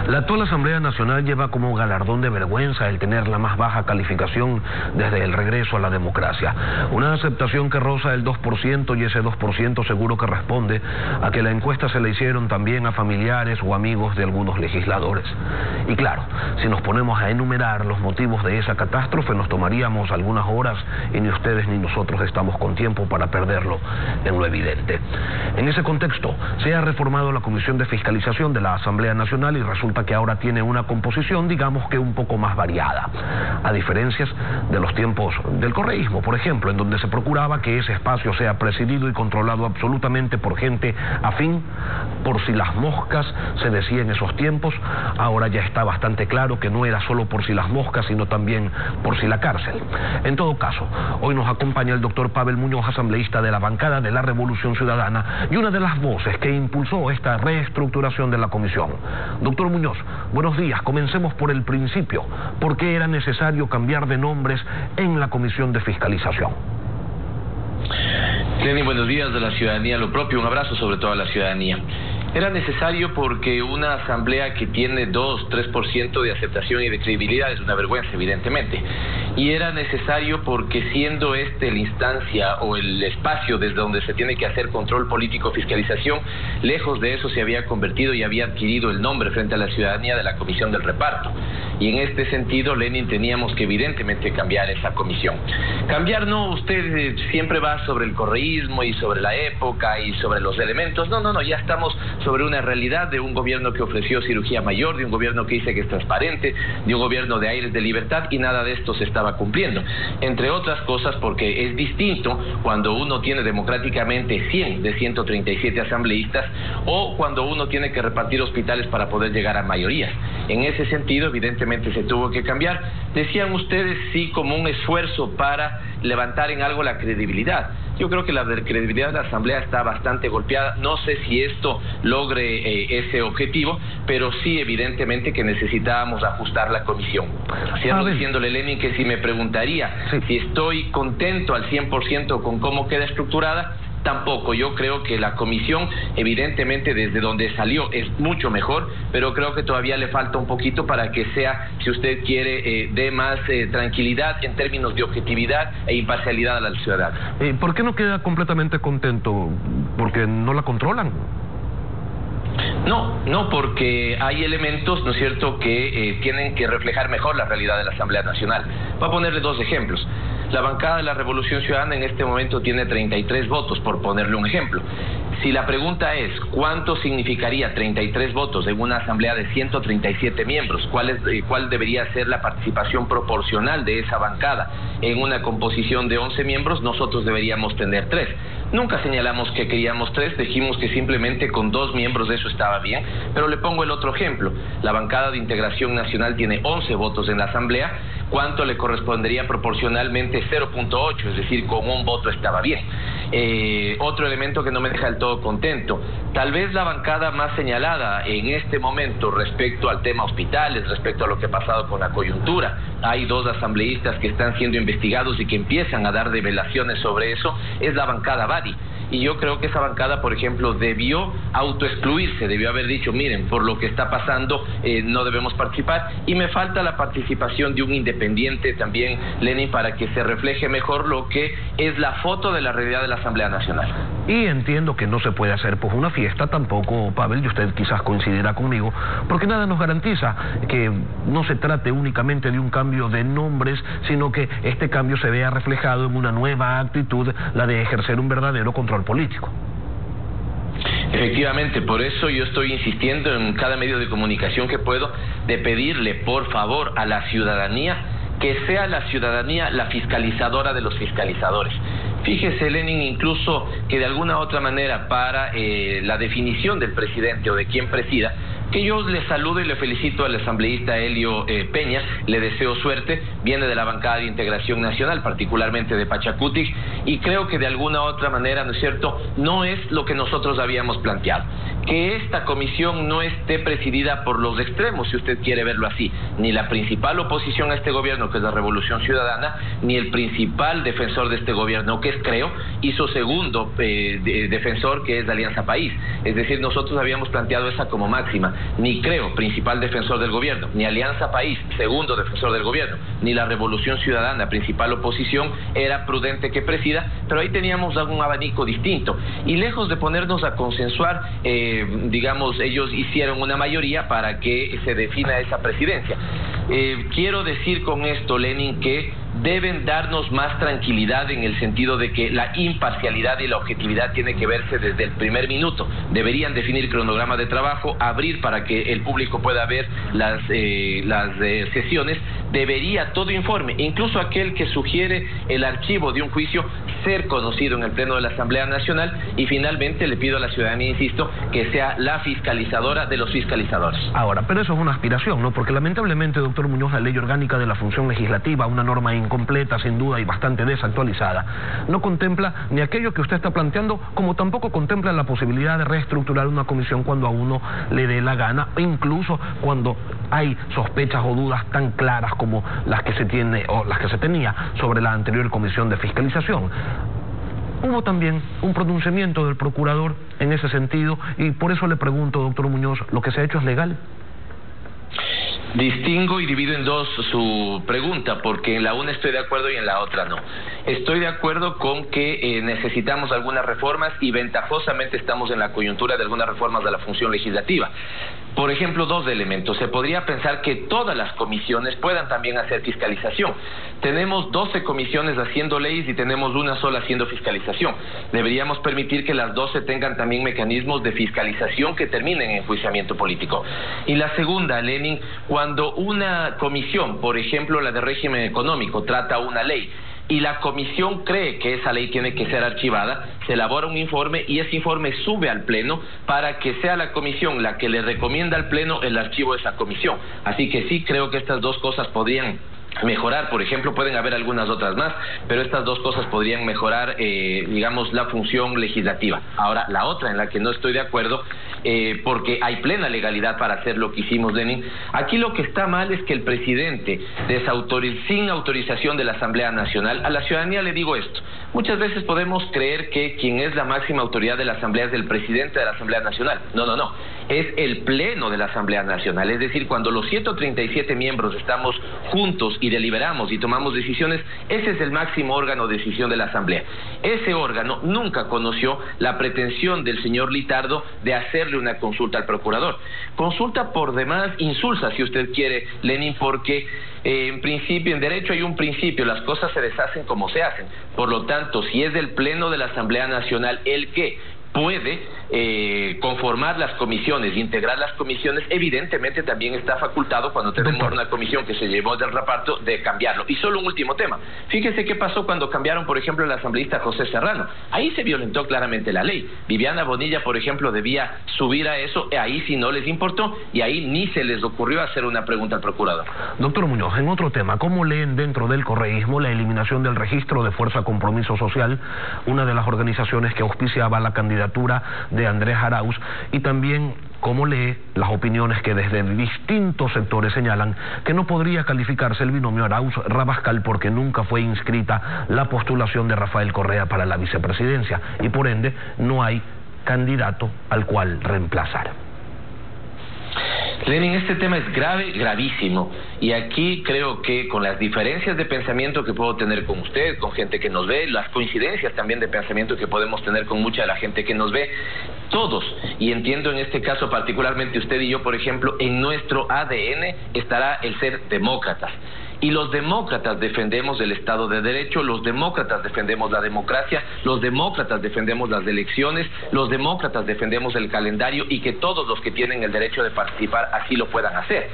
La actual Asamblea Nacional lleva como galardón de vergüenza el tener la más baja calificación desde el regreso a la democracia. Una aceptación que roza el 2% y ese 2% seguro que responde a que la encuesta se le hicieron también a familiares o amigos de algunos legisladores. Y claro, si nos ponemos a enumerar los motivos de esa catástrofe nos tomaríamos algunas horas y ni ustedes ni nosotros estamos con tiempo para perderlo en lo evidente. En ese contexto se ha reformado la Comisión de Fiscalización de la Asamblea Nacional y resulta que ahora tiene una composición, digamos que un poco más variada, a diferencias de los tiempos del correísmo, por ejemplo, en donde se procuraba que ese espacio sea presidido y controlado absolutamente por gente afín, por si las moscas, se decía en esos tiempos. Ahora ya está bastante claro que no era solo por si las moscas, sino también por si la cárcel. En todo caso, hoy nos acompaña el doctor Pavel Muñoz, asambleísta de la bancada de la Revolución Ciudadana y una de las voces que impulsó esta reestructuración de la comisión. Doctor Muñoz, buenos días. Comencemos por el principio. ¿Por qué era necesario cambiar de nombres en la Comisión de Fiscalización? Lenin, buenos días de la ciudadanía, lo propio, un abrazo sobre todo a la ciudadanía. Era necesario porque una asamblea que tiene 2-3% de aceptación y de credibilidad es una vergüenza, evidentemente. Y era necesario porque siendo la instancia o el espacio desde donde se tiene que hacer control político, fiscalización, lejos de eso se había convertido y había adquirido el nombre frente a la ciudadanía de la Comisión del Reparto. Y en este sentido, Lenin, teníamos que evidentemente cambiar esa comisión. Cambiar no, usted siempre va sobre el correísmo y sobre la época y sobre los elementos. No, ya estamos sobre una realidad de un gobierno que ofreció cirugía mayor, de un gobierno que dice que es transparente, de un gobierno de aires de libertad, y nada de esto se estaba cumpliendo. Entre otras cosas porque es distinto cuando uno tiene democráticamente 100 de 137 asambleístas o cuando uno tiene que repartir hospitales para poder llegar a mayorías. En ese sentido, evidentemente se tuvo que cambiar. Decían ustedes sí como un esfuerzo para levantar en algo la credibilidad. Yo creo que la credibilidad de la Asamblea está bastante golpeada. No sé si esto logre ese objetivo, pero sí evidentemente que necesitábamos ajustar la comisión. Cierro diciéndole, Lenin, que si me preguntaría si estoy contento al 100% con cómo queda estructurada, tampoco. Yo creo que la comisión, evidentemente, desde donde salió es mucho mejor, pero creo que todavía le falta un poquito para que sea, si usted quiere, dé más tranquilidad en términos de objetividad e imparcialidad a la ciudadana. ¿Por qué no queda completamente contento? ¿Porque no la controlan? No, porque hay elementos, ¿no es cierto?, que tienen que reflejar mejor la realidad de la Asamblea Nacional. Voy a ponerle dos ejemplos. La bancada de la Revolución Ciudadana en este momento tiene 33 votos, por ponerle un ejemplo. Si la pregunta es, ¿cuánto significaría 33 votos en una asamblea de 137 miembros? ¿Cuál debería ser la participación proporcional de esa bancada en una composición de 11 miembros? Nosotros deberíamos tener 3. Nunca señalamos que queríamos 3, dijimos que simplemente con 2 miembros de eso estaba bien, pero le pongo el otro ejemplo. La bancada de Integración Nacional tiene 11 votos en la asamblea. ¿Cuánto le correspondería proporcionalmente? 0.8, es decir, con un voto estaba bien. Otro elemento que no me deja del todo contento, tal vez la bancada más señalada en este momento respecto al tema hospitales, respecto a lo que ha pasado con la coyuntura. Hay 2 asambleístas que están siendo investigados y que empiezan a dar revelaciones sobre eso, es la bancada Badi. Y yo creo que esa bancada, por ejemplo, debió autoexcluirse, debió haber dicho, miren, por lo que está pasando no debemos participar. Y me falta la participación de un independiente también, Lenin, para que se refleje mejor lo que es la foto de la realidad de la Asamblea Nacional. Y entiendo que no se puede hacer pues una fiesta tampoco, Pavel, y usted quizás coincidirá conmigo, porque nada nos garantiza que no se trate únicamente de un cambio de nombres, sino que este cambio se vea reflejado en una nueva actitud, la de ejercer un verdadero control político. Efectivamente, por eso yo estoy insistiendo en cada medio de comunicación que puedo de pedirle, por favor, a la ciudadanía que sea la ciudadanía la fiscalizadora de los fiscalizadores. Fíjese, Lenin, incluso que de alguna u otra manera para la definición del presidente o de quien presida, que yo le saludo y le felicito al asambleísta Helio Peña, le deseo suerte, viene de la bancada de Integración Nacional, particularmente de Pachacutic, y creo que de alguna u otra manera, ¿no es cierto?, no es lo que nosotros habíamos planteado. Que esta comisión no esté presidida por los extremos, si usted quiere verlo así, ni la principal oposición a este gobierno, que es la Revolución Ciudadana, ni el principal defensor de este gobierno, que es Creo, y su segundo defensor, que es la Alianza País. Es decir, nosotros habíamos planteado esa como máxima. ni Creo, principal defensor del gobierno, ni Alianza País, segundo defensor del gobierno, ni la Revolución Ciudadana, principal oposición, era prudente que presida, pero ahí teníamos algún abanico distinto. Y lejos de ponernos a consensuar, digamos, ellos hicieron una mayoría para que se defina esa presidencia. Quiero decir con esto, Lenin, que deben darnos más tranquilidad en el sentido de que la imparcialidad y la objetividad tiene que verse desde el primer minuto. Deberían definir cronograma de trabajo, abrir para que el público pueda ver las sesiones. Debería todo informe, incluso aquel que sugiere el archivo de un juicio, ser conocido en el Pleno de la Asamblea Nacional. Y finalmente le pido a la ciudadanía, insisto, que sea la fiscalizadora de los fiscalizadores. Ahora, pero eso es una aspiración, ¿no? Porque lamentablemente, doctor Muñoz, la Ley Orgánica de la Función Legislativa, una norma incompleta, sin duda, y bastante desactualizada, no contempla ni aquello que usted está planteando, como tampoco contempla la posibilidad de reestructurar una comisión cuando a uno le dé la gana, e incluso cuando hay sospechas o dudas tan claras como las que se tiene o las que se tenía sobre la anterior comisión de fiscalización. Hubo también un pronunciamiento del procurador en ese sentido, y por eso le pregunto, doctor Muñoz, ¿lo que se ha hecho es legal? Distingo y divido en dos su pregunta, porque en la una estoy de acuerdo y en la otra no. Estoy de acuerdo con que necesitamos algunas reformas y ventajosamente estamos en la coyuntura de algunas reformas de la función legislativa. Por ejemplo, dos elementos. Se podría pensar que todas las comisiones puedan también hacer fiscalización. Tenemos 12 comisiones haciendo leyes y tenemos una sola haciendo fiscalización. Deberíamos permitir que las 12 tengan también mecanismos de fiscalización que terminen en enjuiciamiento político. Y la segunda, Lenin, cuando una comisión, por ejemplo la de régimen económico, trata una ley y la comisión cree que esa ley tiene que ser archivada, se elabora un informe y ese informe sube al Pleno para que sea la comisión la que le recomienda al Pleno el archivo de esa comisión. Así que sí creo que estas dos cosas podrían mejorar. Por ejemplo, pueden haber algunas otras más, pero estas dos cosas podrían mejorar, digamos, la función legislativa. Ahora, la otra en la que no estoy de acuerdo, porque hay plena legalidad para hacer lo que hicimos, Lenin. Aquí lo que está mal es que el presidente, sin autorización de la Asamblea Nacional, a la ciudadanía le digo esto: muchas veces podemos creer que quien es la máxima autoridad de la Asamblea es el presidente de la Asamblea Nacional. No. Es el Pleno de la Asamblea Nacional. Es decir, cuando los 137 miembros estamos juntos y deliberamos y tomamos decisiones, ese es el máximo órgano de decisión de la Asamblea. Ese órgano nunca conoció la pretensión del señor Litardo de hacerle una consulta al procurador. Consulta por demás insulsa, si usted quiere, Lenin, porque en principio, en derecho hay un principio: las cosas se deshacen como se hacen. Por lo tanto, si es del Pleno de la Asamblea Nacional el que puede conformar las comisiones, integrar las comisiones, evidentemente también está facultado, cuando tenemos una comisión que se llevó del reparto, de cambiarlo. Y solo un último tema: fíjese qué pasó cuando cambiaron, por ejemplo, el asambleísta José Serrano. Ahí se violentó claramente la ley. Viviana Bonilla, por ejemplo, debía subir a eso, ahí sí no les importó, y ahí ni se les ocurrió hacer una pregunta al procurador. Doctor Muñoz, en otro tema, ¿cómo leen dentro del correísmo la eliminación del registro de Fuerza Compromiso Social, una de las organizaciones que auspiciaba la candidatura de Andrés Arauz, y también cómo lee las opiniones que desde distintos sectores señalan que no podría calificarse el binomio Arauz-Rabascal porque nunca fue inscrita la postulación de Rafael Correa para la vicepresidencia y por ende no hay candidato al cual reemplazar? Lenin, este tema es grave, gravísimo, y aquí creo que con las diferencias de pensamiento que puedo tener con usted, con gente que nos ve, las coincidencias también de pensamiento que podemos tener con mucha de la gente que nos ve, todos, y entiendo en este caso particularmente usted y yo, por ejemplo, en nuestro ADN estará el ser demócratas. Y los demócratas defendemos el Estado de Derecho, los demócratas defendemos la democracia, los demócratas defendemos las elecciones, los demócratas defendemos el calendario y que todos los que tienen el derecho de participar así lo puedan hacer.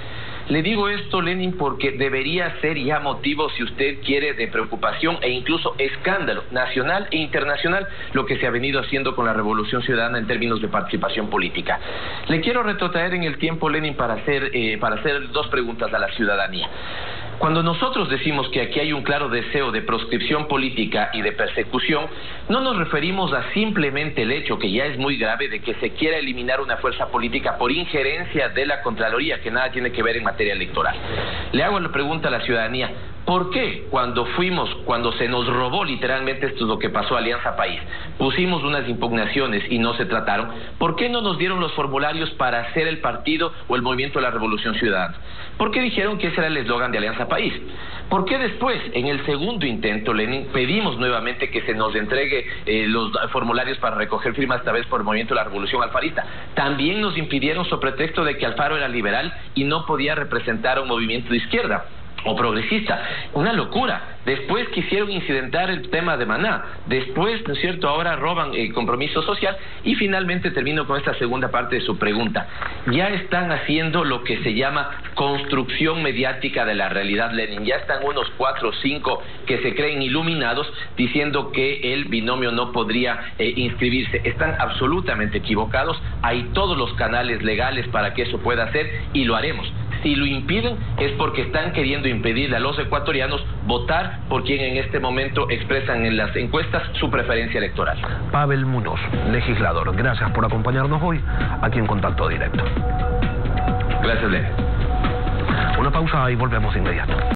Le digo esto, Lenin, porque debería ser ya motivo, si usted quiere, de preocupación e incluso escándalo nacional e internacional lo que se ha venido haciendo con la Revolución Ciudadana en términos de participación política. Le quiero retrotraer en el tiempo, Lenin, para hacer dos preguntas a la ciudadanía. Cuando nosotros decimos que aquí hay un claro deseo de proscripción política y de persecución, no nos referimos a simplemente el hecho, que ya es muy grave, de que se quiera eliminar una fuerza política por injerencia de la Contraloría, que nada tiene que ver en materia electoral. Le hago la pregunta a la ciudadanía: ¿Por qué cuando se nos robó literalmente, esto es lo que pasó a Alianza País, pusimos unas impugnaciones y no se trataron? ¿Por qué no nos dieron los formularios para hacer el partido o el Movimiento de la Revolución Ciudadana? ¿Por qué dijeron que ese era el eslogan de Alianza País? ¿Por qué después, en el segundo intento, Lenin, pedimos nuevamente que se nos entregue los formularios para recoger firmas, esta vez por el Movimiento de la Revolución Alfarista? También nos impidieron sobre pretexto de que Alfaro era liberal y no podía representar a un movimiento de izquierda o progresista. Una locura. Después quisieron incidentar el tema de Maná. Después, ¿no es cierto?, ahora roban el compromiso social. Y finalmente termino con esta segunda parte de su pregunta. Ya están haciendo lo que se llama construcción mediática de la realidad, Lenin. Ya están unos 4 o 5 que se creen iluminados diciendo que el binomio no podría inscribirse. Están absolutamente equivocados. Hay todos los canales legales para que eso pueda hacer y lo haremos. Si lo impiden es porque están queriendo impedirle a los ecuatorianos votar por quien en este momento expresan en las encuestas su preferencia electoral. Pavel Muñoz, legislador, gracias por acompañarnos hoy aquí en Contacto Directo. Gracias, Lenin. Una pausa y volvemos de inmediato.